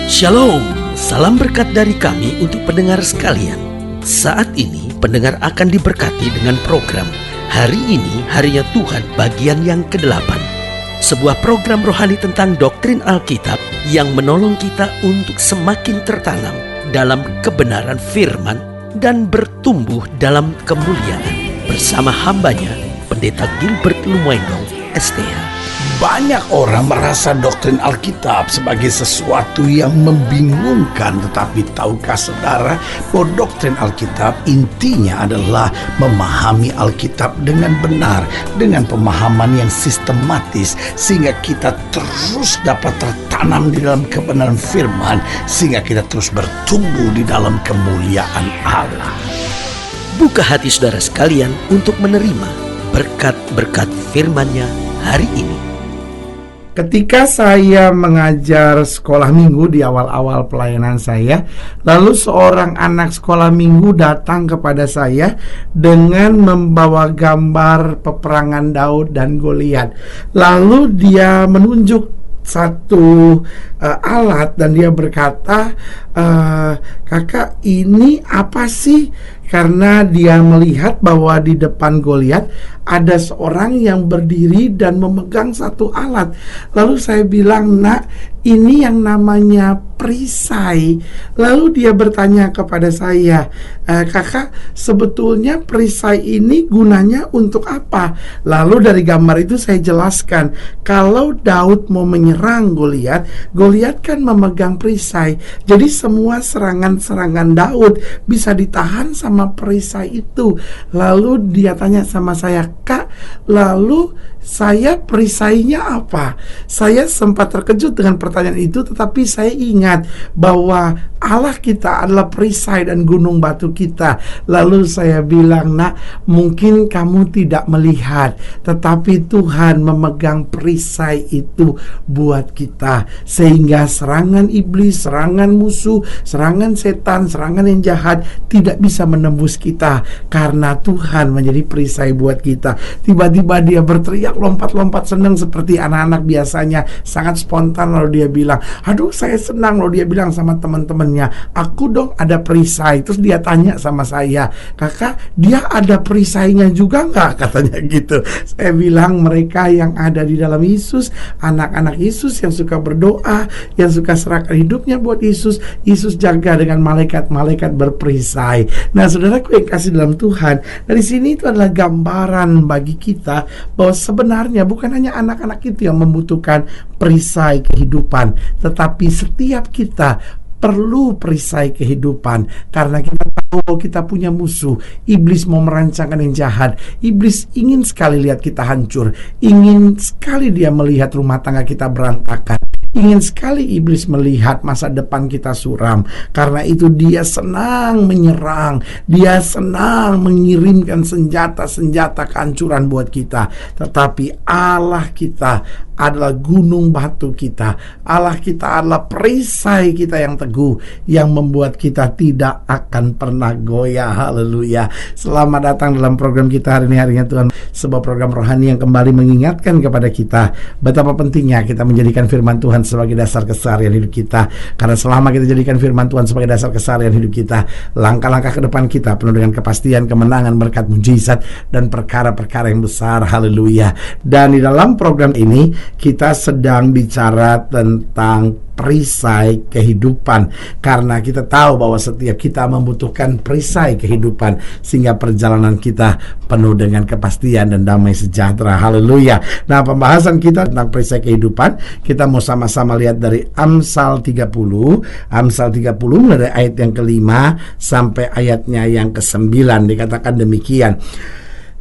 Shalom, salam berkat dari kami untuk pendengar sekalian. Saat ini pendengar akan diberkati dengan program Hari Ini Harinya Tuhan bagian yang ke-8. Sebuah program rohani tentang doktrin Alkitab yang menolong kita untuk semakin tertanam dalam kebenaran firman dan bertumbuh dalam kemuliaan. Bersama hambanya, Pendeta Gilbert Lumendo, STH. Banyak orang merasa doktrin Alkitab sebagai sesuatu yang membingungkan. Tetapi tahukah saudara bahwa doktrin Alkitab intinya adalah memahami Alkitab dengan benar, dengan pemahaman yang sistematis, sehingga kita terus dapat tertanam di dalam kebenaran firman, sehingga kita terus bertumbuh di dalam kemuliaan Allah. Buka hati saudara sekalian untuk menerima berkat-berkat firman-Nya hari ini. Ketika saya mengajar sekolah minggu di awal-awal pelayanan saya, lalu seorang anak sekolah minggu datang kepada saya dengan membawa gambar peperangan Daud dan Goliat. Lalu dia menunjuk satu alat dan dia berkata, "Kakak, ini apa sih?" Karena dia melihat bahwa di depan Goliat ada seorang yang berdiri dan memegang satu alat. Lalu saya bilang, "Nak, ini yang namanya perisai." Lalu dia bertanya kepada saya, "Kakak, sebetulnya perisai ini gunanya untuk apa?" Lalu dari gambar itu saya jelaskan, kalau Daud mau menyerang Goliat, Goliat kan memegang perisai. Jadi semua serangan-serangan Daud bisa ditahan sama perisai itu. Lalu dia tanya sama saya, "Kak, lalu saya perisainya apa?" Saya sempat terkejut dengan pertanyaan itu, tetapi saya ingat bahwa Allah kita adalah perisai dan gunung batu kita. Lalu saya bilang, "Nak, mungkin kamu tidak melihat, tetapi Tuhan memegang perisai itu buat kita, sehingga serangan iblis, serangan musuh, serangan setan, serangan yang jahat tidak bisa menembus kita, karena Tuhan menjadi perisai buat kita." Tiba-tiba dia berteriak, lompat-lompat senang seperti anak-anak biasanya, sangat spontan. Lalu dia bilang, "Aduh, saya senang." Lalu dia bilang sama teman-temannya, "Aku dong ada perisai." Terus dia tanya sama saya, "Kakak, dia ada perisainya juga nggak?" Katanya gitu. Saya bilang, mereka yang ada di dalam Yesus, anak-anak Yesus yang suka berdoa, yang suka serahkan hidupnya buat Yesus, Yesus jaga dengan malaikat-malaikat berperisai. Nah, saudaraku yang kasih dalam Tuhan, dari sini itu adalah gambaran bagi kita bahwa sebenarnya bukan hanya anak-anak itu yang membutuhkan perisai kehidupan, tetapi setiap kita perlu perisai kehidupan, karena kita tahu kita punya musuh. Iblis mau merancangkan yang jahat. Iblis ingin sekali lihat kita hancur, ingin sekali dia melihat rumah tangga kita berantakan, ingin sekali iblis melihat masa depan kita suram. Karena itu dia senang menyerang, dia senang mengirimkan senjata-senjata kehancuran buat kita. Tetapi Allah kita adalah gunung batu kita. Allah kita adalah perisai kita yang teguh, yang membuat kita tidak akan pernah goyah. Haleluya. Selamat datang dalam program kita hari ini, Harinya Tuhan, sebuah program rohani yang kembali mengingatkan kepada kita betapa pentingnya kita menjadikan firman Tuhan sebagai dasar keseharian hidup kita. Karena selama kita jadikan firman Tuhan sebagai dasar keseharian hidup kita, langkah-langkah ke depan kita penuh dengan kepastian, kemenangan, berkat, mujizat, dan perkara-perkara yang besar. Haleluya. Dan di dalam program ini kita sedang bicara tentang perisai kehidupan, karena kita tahu bahwa setiap kita membutuhkan perisai kehidupan, sehingga perjalanan kita penuh dengan kepastian dan damai sejahtera. Haleluya. Nah, pembahasan kita tentang perisai kehidupan, kita mau sama-sama lihat dari Amsal 30. Amsal 30 mulai dari ayat yang ke-5 sampai ayatnya yang ke-9. Dikatakan demikian,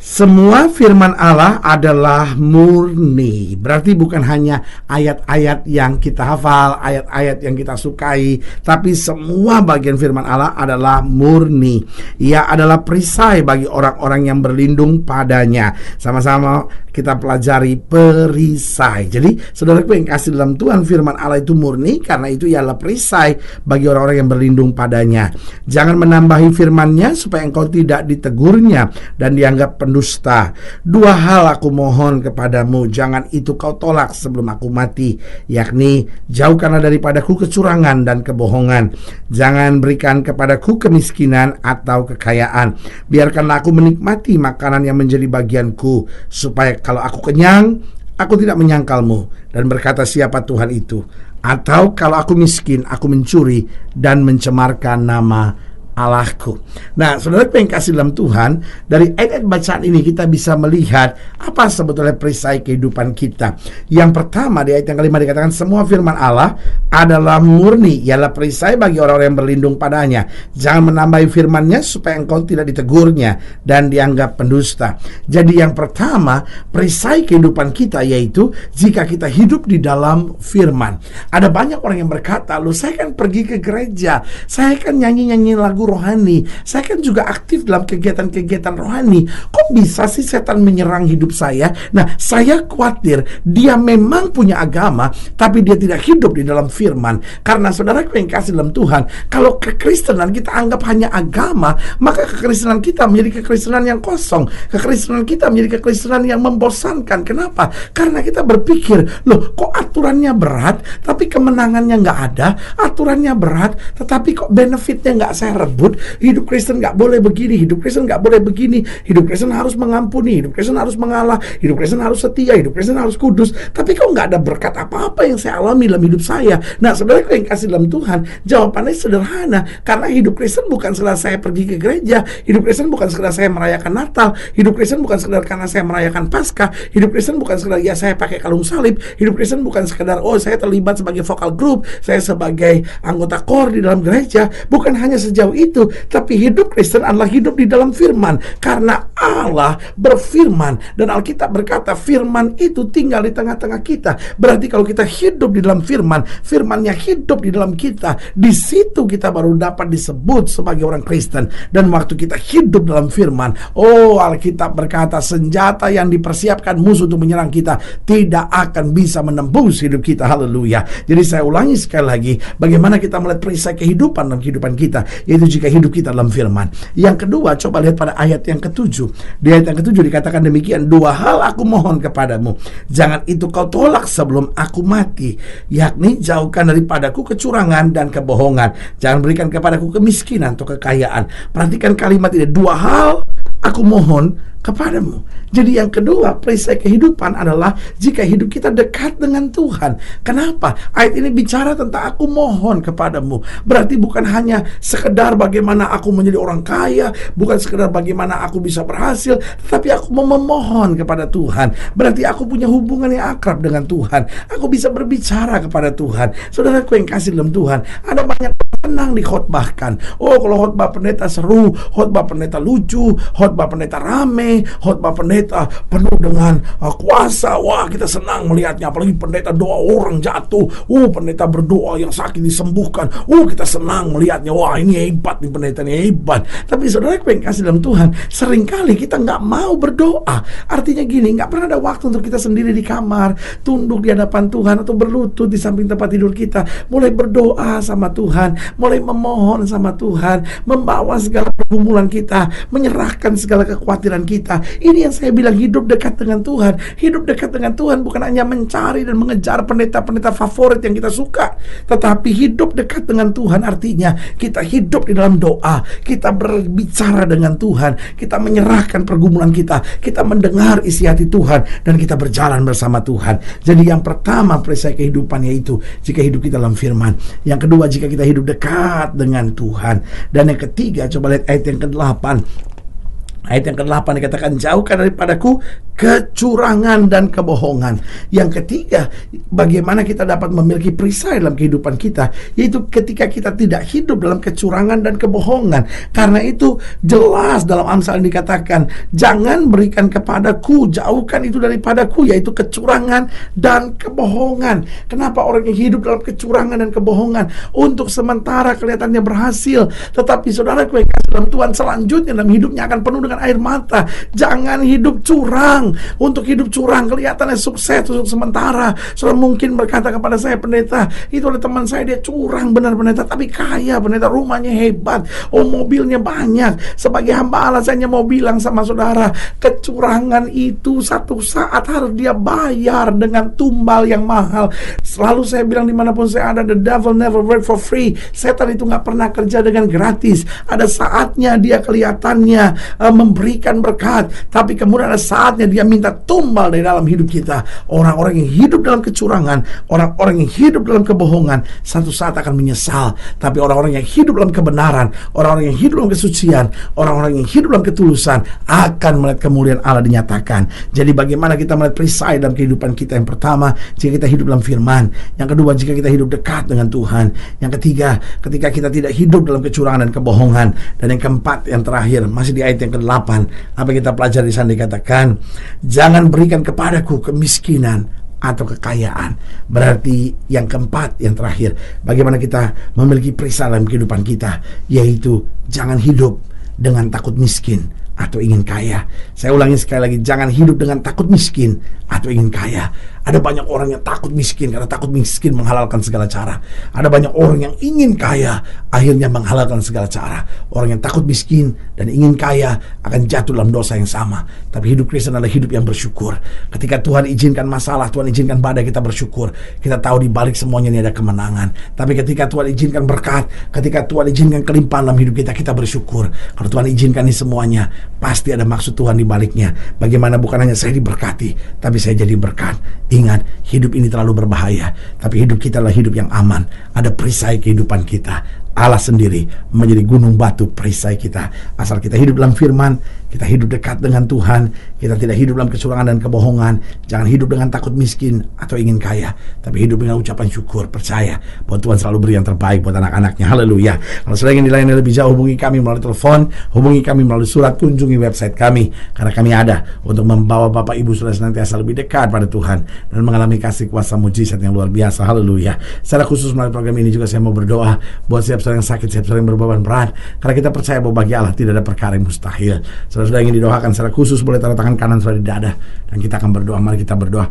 semua firman Allah adalah murni. Berarti bukan hanya ayat-ayat yang kita hafal, ayat-ayat yang kita sukai, tapi semua bagian firman Allah adalah murni. Ia adalah perisai bagi orang-orang yang berlindung padanya. Sama-sama kita pelajari perisai. Jadi saudaraku yang kasih dalam Tuhan, firman Allah itu murni, karena itu ialah perisai bagi orang-orang yang berlindung padanya. Jangan menambahi firman-Nya supaya engkau tidak ditegurnya dan dianggap pendusta. Dua hal aku mohon kepadamu, jangan itu kau tolak sebelum aku mati, yakni jauhkanlah daripadaku kecurangan dan kebohongan. Jangan berikan kepadaku kemiskinan atau kekayaan. Biarkanlah aku menikmati makanan yang menjadi bagianku, supaya kalau aku kenyang, aku tidak menyangkalmu dan berkata siapa Tuhan itu. Atau kalau aku miskin, aku mencuri dan mencemarkan nama Allahku. Nah, saudara yang kasih dalam Tuhan, dari ayat-ayat bacaan ini kita bisa melihat apa sebetulnya perisai kehidupan kita. Yang pertama, di ayat yang kelima dikatakan semua firman Allah adalah murni, ialah perisai bagi orang-orang yang berlindung padanya. Jangan menambahi firman-Nya supaya engkau tidak ditegurnya dan dianggap pendusta. Jadi yang pertama, perisai kehidupan kita yaitu jika kita hidup di dalam firman. Ada banyak orang yang berkata, loh saya kan pergi ke gereja, saya kan nyanyi-nyanyi lagu rohani, saya kan juga aktif dalam kegiatan-kegiatan rohani, kok bisa sih setan menyerang hidup saya? Nah, saya khawatir dia memang punya agama, tapi dia tidak hidup di dalam firman. Karena saudaraku yang kasih dalam Tuhan, kalau kekristenan kita anggap hanya agama, maka kekristenan kita menjadi kekristenan yang kosong. Kekristenan kita menjadi kekristenan yang membosankan. Kenapa? Karena kita berpikir, loh kok aturannya berat, tapi kemenangannya nggak ada. Aturannya berat, tetapi kok benefitnya nggak saya rebut. Hidup Kristen nggak boleh begini, hidup Kristen nggak boleh begini, hidup Kristen harus mengampuni, hidup Kristen harus mengalah, hidup Kristen harus setia, hidup Kristen harus kudus. Tapi kok nggak ada berkat apa-apa yang saya alami dalam hidup saya? Nah, saudara yang kasih dalam Tuhan, jawabannya sederhana. Karena hidup Kristen bukan setelah saya pergi ke gereja, hidup Kristen bukan sekedar saya merayakan Natal, hidup Kristen bukan sekedar karena saya merayakan Paskah, hidup Kristen bukan sekedar ya saya pakai kalung salib, hidup Kristen bukan sekedar oh saya terlibat sebagai vokal group, saya sebagai anggota kor di dalam gereja. Bukan hanya sejauh itu, tapi hidup Kristen adalah hidup di dalam firman. Karena Allah berfirman dan Alkitab berkata firman itu tinggal di tengah-tengah kita. Berarti kalau kita hidup di dalam firman, firman-Nya hidup di dalam kita, di situ kita baru dapat disebut sebagai orang Kristen. Dan waktu kita hidup dalam firman, oh Alkitab berkata senjata yang dipersiapkan musuh untuk menyerang kita tidak akan bisa menembus hidup kita. Haleluya. Jadi saya ulangi sekali lagi, bagaimana kita melihat perisai kehidupan dalam kehidupan kita, yaitu jika hidup kita dalam firman. Yang kedua, coba lihat pada ayat yang ke-7. Di ayat yang ke-7 dikatakan demikian, dua hal aku mohon kepadamu, jangan itu kau tolak sebelum aku mati, yakni jauhkan daripadaku kecurangan dan kebohongan, jangan berikan kepadaku kemiskinan atau kekayaan. Perhatikan kalimat ini, dua hal aku mohon kepadamu. Jadi yang kedua, perisai kehidupan adalah jika hidup kita dekat dengan Tuhan. Kenapa? Ayat ini bicara tentang aku mohon kepadamu. Berarti bukan hanya sekedar bagaimana aku menjadi orang kaya, bukan sekedar bagaimana aku bisa berhasil, tetapi aku mau memohon kepada Tuhan. Berarti aku punya hubungan yang akrab dengan Tuhan. Aku bisa berbicara kepada Tuhan. Saudaraku yang kasih dalam Tuhan, ada banyak senang dikhotbahkan. Oh, kalau khotbah pendeta seru, khotbah pendeta lucu, khotbah pendeta rame, khotbah pendeta penuh dengan kuasa. Wah, kita senang melihatnya. Apalagi pendeta doa orang jatuh, pendeta berdoa yang sakit disembuhkan. Kita senang melihatnya. Wah, ini hebat nih, pendeta ini hebat. Tapi saudara yang kasih dalam Tuhan, seringkali kita nggak mau berdoa. Artinya gini, nggak pernah ada waktu untuk kita sendiri di kamar, tunduk di hadapan Tuhan atau berlutut di samping tempat tidur kita, mulai berdoa sama Tuhan, mulai memohon sama Tuhan, membawa segala pergumulan kita, menyerahkan segala kekhawatiran kita. Ini yang saya bilang, hidup dekat dengan Tuhan. Hidup dekat dengan Tuhan bukan hanya mencari dan mengejar pendeta-pendeta favorit yang kita suka, tetapi hidup dekat dengan Tuhan artinya kita hidup di dalam doa, kita berbicara dengan Tuhan, kita menyerahkan pergumulan kita, kita mendengar isi hati Tuhan, dan kita berjalan bersama Tuhan. Jadi yang pertama, perisai kehidupan yaitu jika hidup kita dalam firman. Yang kedua, jika kita hidup dekat dengan Tuhan. Dan yang ketiga, coba lihat ayat yang ke-8. Ayat yang ke-8 dikatakan, jauhkan daripadaku kecurangan dan kebohongan. Yang ketiga, bagaimana kita dapat memiliki perisai dalam kehidupan kita, yaitu ketika kita tidak hidup dalam kecurangan dan kebohongan. Karena itu jelas dalam Amsal dikatakan, jangan berikan kepadaku, jauhkan itu daripadaku, yaitu kecurangan dan kebohongan. Kenapa orang yang hidup dalam kecurangan dan kebohongan? Untuk sementara kelihatannya berhasil, tetapi saudara yang kasih dalam Tuhan, selanjutnya dalam hidupnya akan penuh dengan air mata. Jangan hidup curang. curang, untuk hidup curang, kelihatannya sukses untuk sementara. Saudara mungkin berkata kepada saya, pendeta, itu ada teman saya, dia curang benar pendeta, tapi kaya pendeta, rumahnya hebat, mobilnya banyak. Sebagai hamba Allah, saya hanya mau bilang sama saudara, kecurangan itu satu saat harus dia bayar dengan tumbal yang mahal. Selalu saya bilang dimanapun saya ada, the devil never work for free. Setan itu gak pernah kerja dengan gratis. Ada saatnya dia kelihatannya memberikan berkat, tapi kemudian ada saatnya dia minta tumbal dari dalam hidup kita. Orang-orang yang hidup dalam kecurangan, orang-orang yang hidup dalam kebohongan, satu saat akan menyesal. Tapi orang-orang yang hidup dalam kebenaran, orang-orang yang hidup dalam kesucian, orang-orang yang hidup dalam ketulusan akan melihat kemuliaan Allah dinyatakan. Jadi bagaimana kita melihat perisai dalam kehidupan kita? Yang pertama, jika kita hidup dalam firman. Yang kedua, jika kita hidup dekat dengan Tuhan. Yang ketiga, ketika kita tidak hidup dalam kecurangan dan kebohongan. Dan yang keempat, yang terakhir, masih di ayat yang ke-8, apa yang kita pelajari di sana dikatakan, jangan berikan kepadaku kemiskinan atau kekayaan. Berarti yang keempat, yang terakhir, bagaimana kita memiliki perisai dalam kehidupan kita, yaitu jangan hidup dengan takut miskin atau ingin kaya. Saya ulangi sekali lagi, jangan hidup dengan takut miskin atau ingin kaya. Ada banyak orang yang takut miskin karena takut miskin menghalalkan segala cara. Ada banyak orang yang ingin kaya, akhirnya menghalalkan segala cara. Orang yang takut miskin dan ingin kaya akan jatuh dalam dosa yang sama. Tapi hidup Kristen adalah hidup yang bersyukur. Ketika Tuhan izinkan masalah, Tuhan izinkan badai, kita bersyukur. Kita tahu di balik semuanya ini ada kemenangan. Tapi ketika Tuhan izinkan berkat, ketika Tuhan izinkan kelimpahan dalam hidup kita, kita bersyukur. Kalau Tuhan izinkan ini semuanya, pasti ada maksud Tuhan di baliknya. Bagaimana bukan hanya saya diberkati, tapi saya jadi berkat. Ingat, hidup ini terlalu berbahaya, tapi hidup kita adalah hidup yang aman. Ada perisai kehidupan kita. Allah sendiri menjadi gunung batu perisai kita. Asal kita hidup dalam firman, kita hidup dekat dengan Tuhan, kita tidak hidup dalam kecurangan dan kebohongan. Jangan hidup dengan takut miskin atau ingin kaya, tapi hidup dengan ucapan syukur, percaya bahwa Tuhan selalu beri yang terbaik buat anak-anaknya. Haleluya. Kalau sudah ingin dilayani lebih jauh, hubungi kami melalui telepon, hubungi kami melalui surat, kunjungi website kami, karena kami ada untuk membawa Bapak Ibu Saudara senantiasa lebih dekat pada Tuhan dan mengalami kasih kuasa mujizat yang luar biasa. Haleluya. Secara khusus melalui program ini juga saya mau berdoa buat siap yang sakit, siap yang berbeban berat, karena kita percaya bahwa bagi Allah tidak ada perkara yang mustahil. Saudara ingin didoakan secara khusus, boleh taruh tangan kanan saudara di dada dan kita akan berdoa. Mari kita berdoa.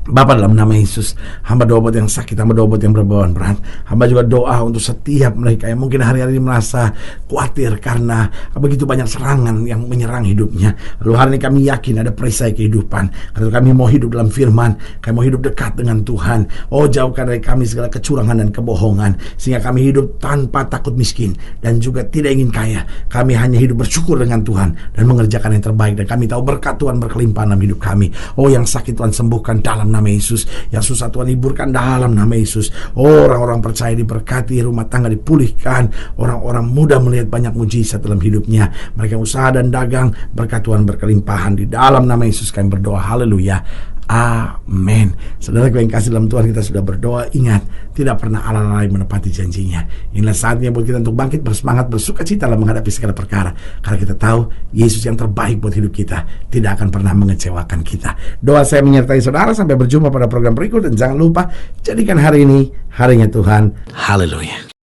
Bapa, dalam nama Yesus, hamba doa buat yang sakit, hamba doa buat yang berbeban berat, hamba juga doa untuk setiap mereka yang mungkin hari-hari ini merasa khawatir karena begitu banyak serangan yang menyerang hidupnya. Lalu hari ini kami yakin ada perisai kehidupan, karena kami mau hidup dalam firman, kami mau hidup dekat dengan Tuhan. Oh, jauhkan dari kami segala kecurangan dan kebohongan, sehingga kami hidup tanpa takut miskin dan juga tidak ingin kaya. Kami hanya hidup bersyukur dengan Tuhan dan mengerjakan yang terbaik, dan kami tahu berkat Tuhan berkelimpahan dalam hidup kami. Oh, yang sakit Tuhan sembuhkan dalam nama Yesus, yang susah Tuhan hiburkan dalam nama Yesus. Orang-orang percaya diberkati, rumah tangga dipulihkan, orang-orang muda melihat banyak mujizat dalam hidupnya. Mereka usaha dan dagang, berkat Tuhan berkelimpahan. Di dalam nama Yesus kami berdoa. Haleluya. Amin. Saudara yang kasih dalam Tuhan, kita sudah berdoa. Ingat, tidak pernah Allah lalai menepati janjinya. Inilah saatnya buat kita untuk bangkit, bersemangat, bersuka cita dalam menghadapi segala perkara, karena kita tahu Yesus yang terbaik buat hidup kita tidak akan pernah mengecewakan kita. Doa saya menyertai saudara. Sampai berjumpa pada program berikut, dan jangan lupa jadikan hari ini harinya Tuhan. Haleluya.